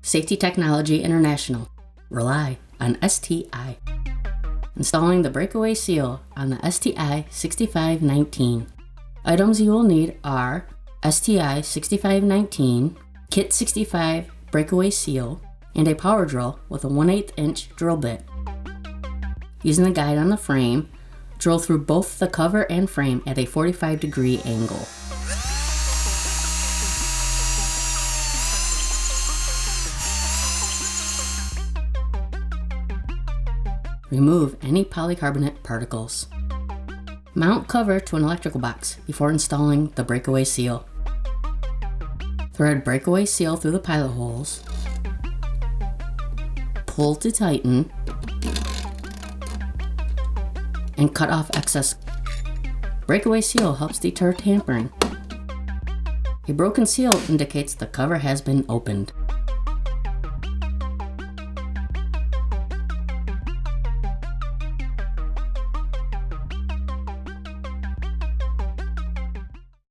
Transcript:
Safety Technology International. Rely on STI. Installing the breakaway seal on the STI-6519. Items you will need are STI-6519, KIT-65 breakaway seal, and a power drill with a 1/8 inch drill bit. Using the guide on the frame, drill through both the cover and frame at a 45-degree angle. Remove any polycarbonate particles. Mount cover to an electrical box before installing the breakaway seal. Thread breakaway seal through the pilot holes. Pull to tighten. And cut off excess. Breakaway seal helps deter tampering. A broken seal indicates the cover has been opened.